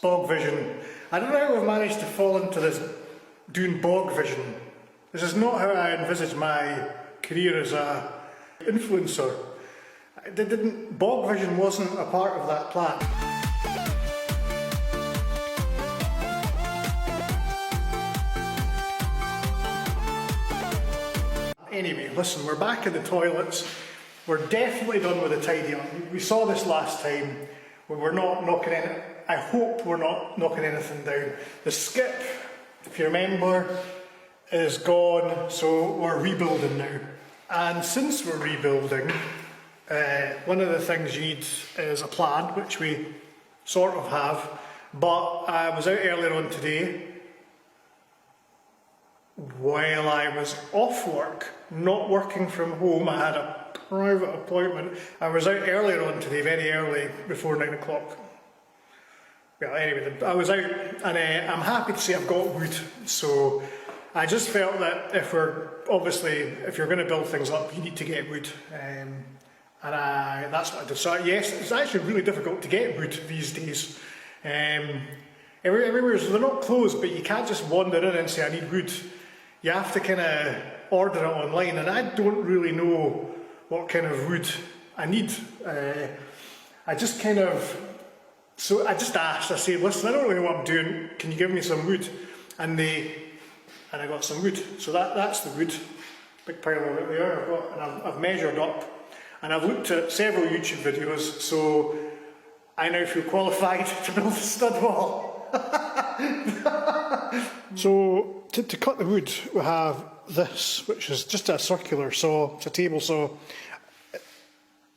bogvision. I don't know how I've managed to fall into this doing bogvision. This is not how I envisaged my career as an influencer. Bogvision wasn't a part of that plan. Anyway, listen, we're back in the toilets. We're definitely done with the tidy up. We saw this last time when we're not knocking in. I hope we're not knocking anything down. The skip, if you remember, is gone, so we're rebuilding now. And since we're rebuilding, one of the things you need is a plan, which we sort of have. But I was out earlier on today while I was off work, not working from home. I had a private appointment. I was out earlier on today, very early, before 9 o'clock. Well, anyway, I was out, and I'm happy to say I've got wood. So I just felt that if you're going to build things up, you need to get wood. And that's what I decided. Yes, it's actually really difficult to get wood these days. Everywhere, so they're not closed, but you can't just wander in and say, I need wood. You have to kind of order it online, and I don't really know what kind of wood I need. I just asked, I said, listen, I don't really know what I'm doing, can you give me some wood? And I got some wood. So that's the wood, big pile of it there. I've measured up, and I've looked at several YouTube videos, so I now feel qualified to build a stud wall. So to cut the wood, we have this, which is just a circular saw. It's a table saw.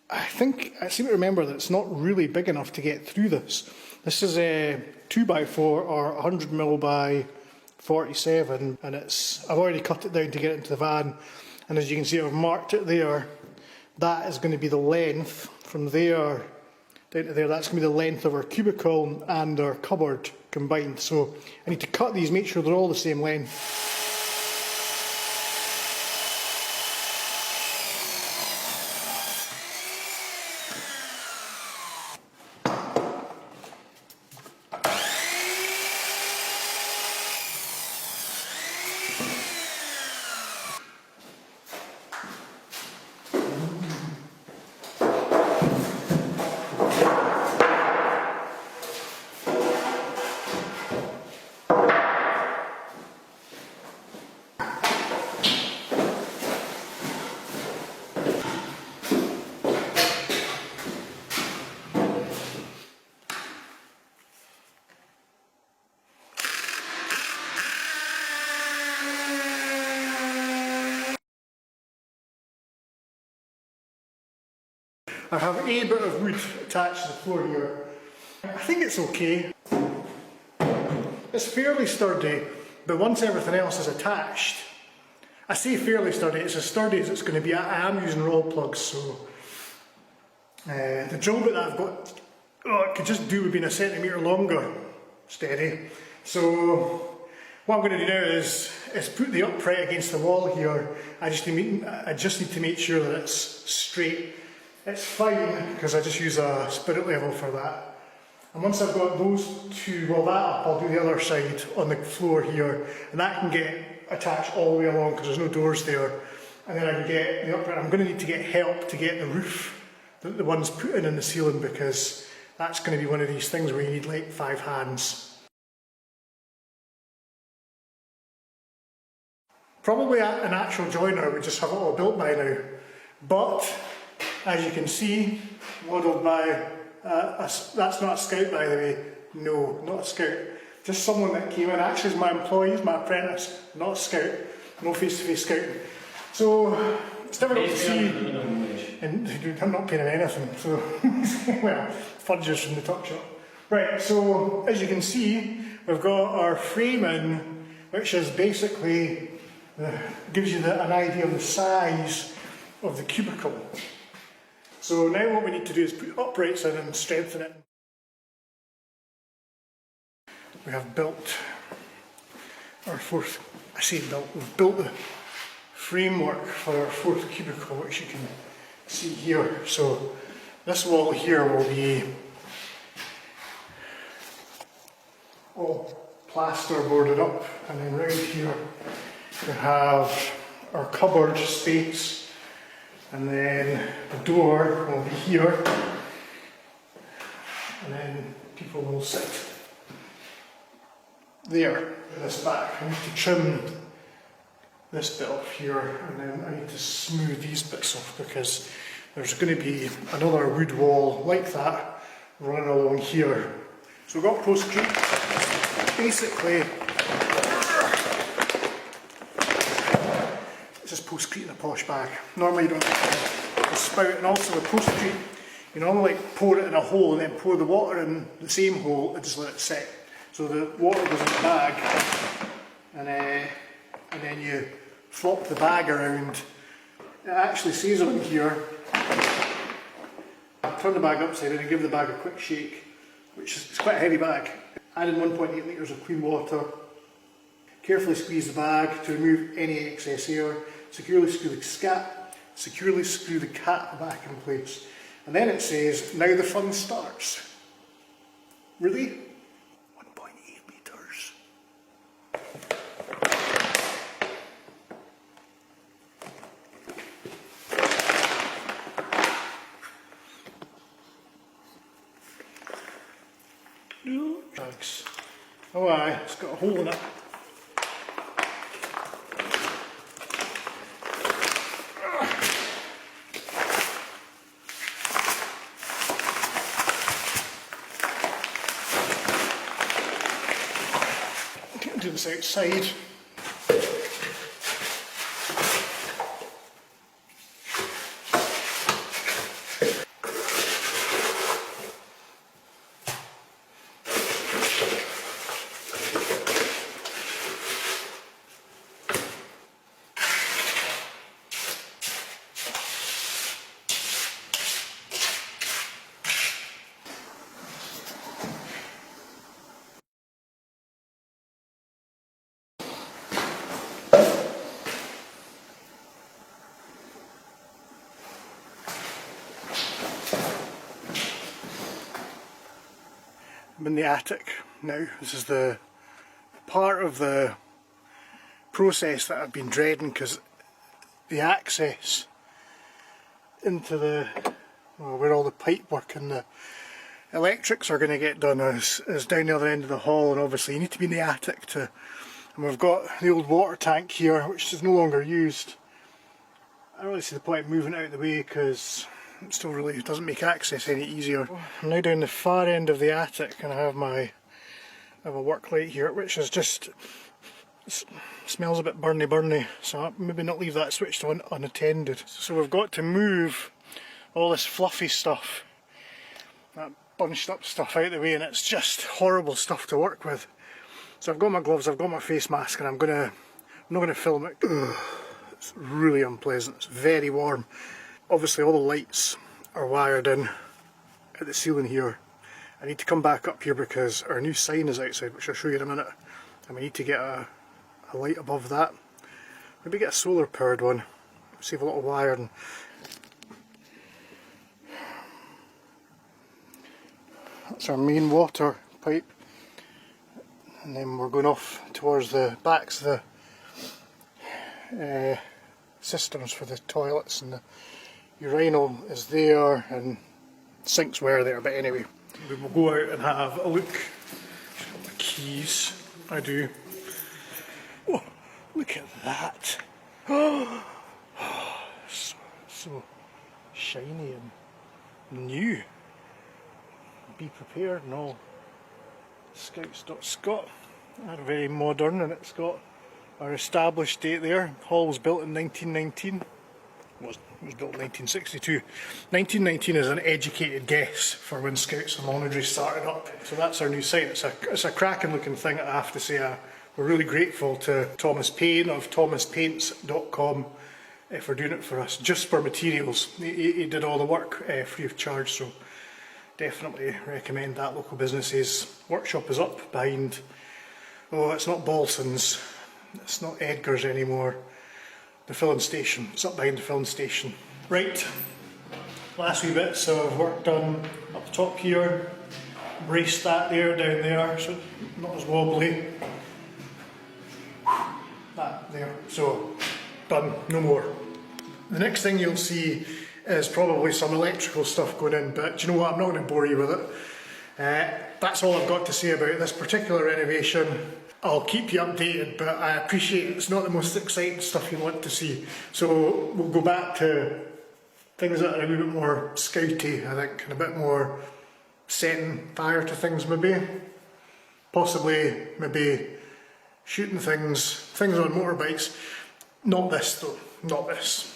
I seem to remember that it's not really big enough to get through this. This is a 2x4 or 100mm by 47, and I've already cut it down to get it into the van. And as you can see, I've marked it there. That is going to be the length from there down to there. That's going to be the length of our cubicle and our cupboard combined. So I need to cut these, make sure they're all the same length. I have a bit of wood attached to the floor here. I think it's okay. It's fairly sturdy, but once everything else is attached, I say fairly sturdy, it's as sturdy as it's going to be. I am using roll plugs, so the drill bit that I've got, it could just do with being a centimetre longer, steady. So what I'm going to do now is put the upright against the wall here. I just need to make sure that it's straight. It's fine because I just use a spirit level for that. And once I've got those two, well, that up, I'll do the other side on the floor here, and that can get attached all the way along because there's no doors there. And then I can get the upright. I'm going to need to get help to get the roof, the ones put in the ceiling, because that's going to be one of these things where you need like 5 hands. Probably an actual joiner would just have it all built by now, but as you can see, modelled by, that's not a scout by the way, no, not a scout, just someone that came in, actually is my employee, he's my apprentice, not a scout, no face-to-face scouting. So, it's difficult to see, and I'm not paying him anything, so, well, fudges from the tuck shop. Right, so, as you can see, we've got our frame in, which is basically, gives you an idea of the size of the cubicle. So now what we need to do is put uprights in and strengthen it. We have built our fourth, I say built, we've built the framework for our fourth cubicle, which you can see here. So this wall here will be all plaster boarded up, and then round here we have our cupboard space, and then the door will be here, and then people will sit there in this back. I need to trim this bit up here, and then I need to smooth these bits off because there's going to be another wood wall like that running along here. So we've got postcrete. Basically, this is postcrete in a posh bag. Normally you don't have a spout, and also with postcrete, you normally pour it in a hole and then pour the water in the same hole and just let it sit. So the water goes in the bag, and then you flop the bag around. It actually says on here, turn the bag upside down and give the bag a quick shake, which is quite a heavy bag. Add in 1.8 litres of clean water. Carefully squeeze the bag to remove any excess air. Securely screw the cap back in place. And then it says, now the fun starts. Really? 1.8 litres. Bags. Oh aye, it's got a hole in it. Do this outside. I'm in the attic now. This is the part of the process that I've been dreading, because the access into the, well, where all the pipe work and the electrics are going to get done is down the other end of the hall, and obviously you need to be in the attic to, and we've got the old water tank here which is no longer used. I don't really see the point of moving it out of the way because it still really doesn't make access any easier. I'm now down the far end of the attic, and I have a work light here, which is just, smells a bit burny, so I'll maybe not leave that switched on unattended. So we've got to move all this fluffy stuff, that bunched up stuff out of the way, and it's just horrible stuff to work with. So I've got my gloves, I've got my face mask, and I'm not going to film it. Ugh, it's really unpleasant, it's very warm. Obviously all the lights are wired in at the ceiling here. I need to come back up here because our new sign is outside, which I'll show you in a minute, and we need to get a light above that. Maybe get a solar powered one, save a lot of wiring. That's our main water pipe, and then we're going off towards the backs of the systems for the toilets, and the urinal is there and sinks were there, but anyway, we will go out and have a look. Got my keys, I do. Oh, look at that! Oh, so shiny and new. Be prepared and all. Scouts.scot. They're very modern, and it's got our established date there. Hall was built in 1919. Well, it was built in 1962. 1919 is an educated guess for when Scouts and Laundry started up. So that's our new site. It's a cracking looking thing, I have to say. We're really grateful to Thomas Payne of thomaspaints.com for doing it for us, just for materials. He did all the work free of charge, so definitely recommend that. Local businesses. Workshop is up behind, oh, it's not Balson's, it's not Edgar's anymore. The filling station. It's up behind the filling station. Right, last wee bits of work done up the top here. braced that there, down there, so not as wobbly. That there, so done, no more. The next thing you'll see is probably some electrical stuff going in, but do you know what, I'm not going to bore you with it. That's all I've got to say about this particular renovation. I'll keep you updated, but I appreciate it's not the most exciting stuff you want to see. So we'll go back to things that are a little bit more scouty, I think, and a bit more setting fire to things maybe. Possibly maybe shooting things on motorbikes. Not this though, not this.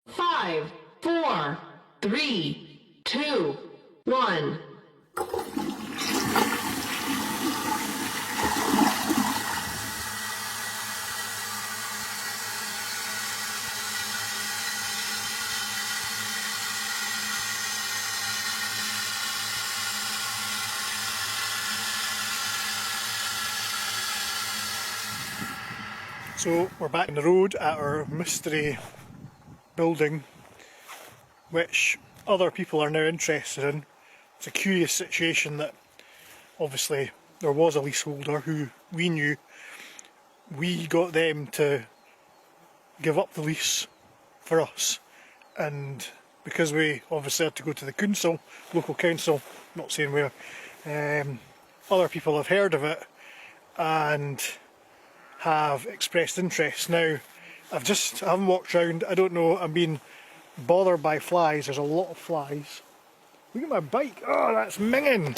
5, 4, 3, 2, 1. So we're back on the road at our mystery building, which other people are now interested in. It's a curious situation that obviously there was a leaseholder who we knew. We got them to give up the lease for us, and because we obviously had to go to the council, local council, not saying where, other people have heard of it and have expressed interest. Now, I haven't walked around, I don't know, I'm being bothered by flies, there's a lot of flies. Look at my bike, oh that's minging!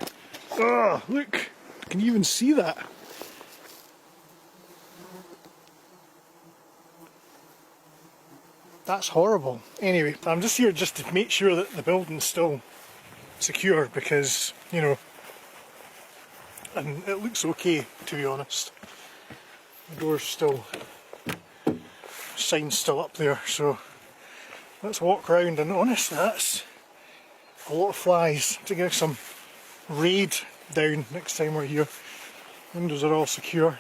Oh, look, can you even see that? That's horrible. Anyway, I'm just here just to make sure that the building's still secure because, you know, and it looks okay to be honest. The door's still, sign's still up there, so let's walk around, and honestly that's a lot of flies. To give some raid down next time we're here. Windows are all secure.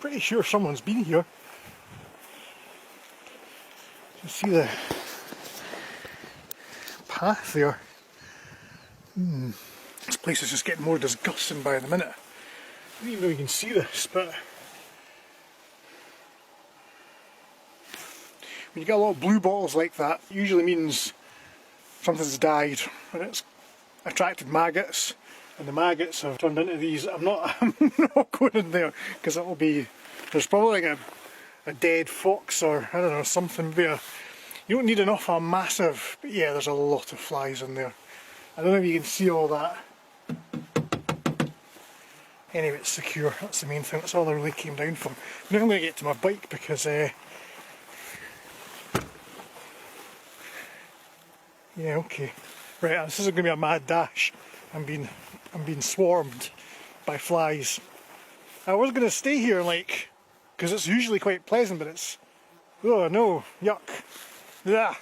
Pretty sure someone's been here. You see the path there. This place is just getting more disgusting by the minute. I don't even know you can see this, but when you get a lot of blue bottles like that, it usually means something's died and it's attracted maggots, and the maggots have turned into these. I'm not going in there because it will be, there's probably like a dead fox or I don't know, something there. You don't need enough of a massive, but yeah, there's a lot of flies in there. I don't know if you can see all that. Anyway, it's secure, that's the main thing, that's all I really came down for. Now I'm going to get to my bike because yeah, okay. Right, this isn't going to be a mad dash. I'm being swarmed by flies. I was going to stay here, like, because it's usually quite pleasant, but it's, oh no, yuck. Yeah.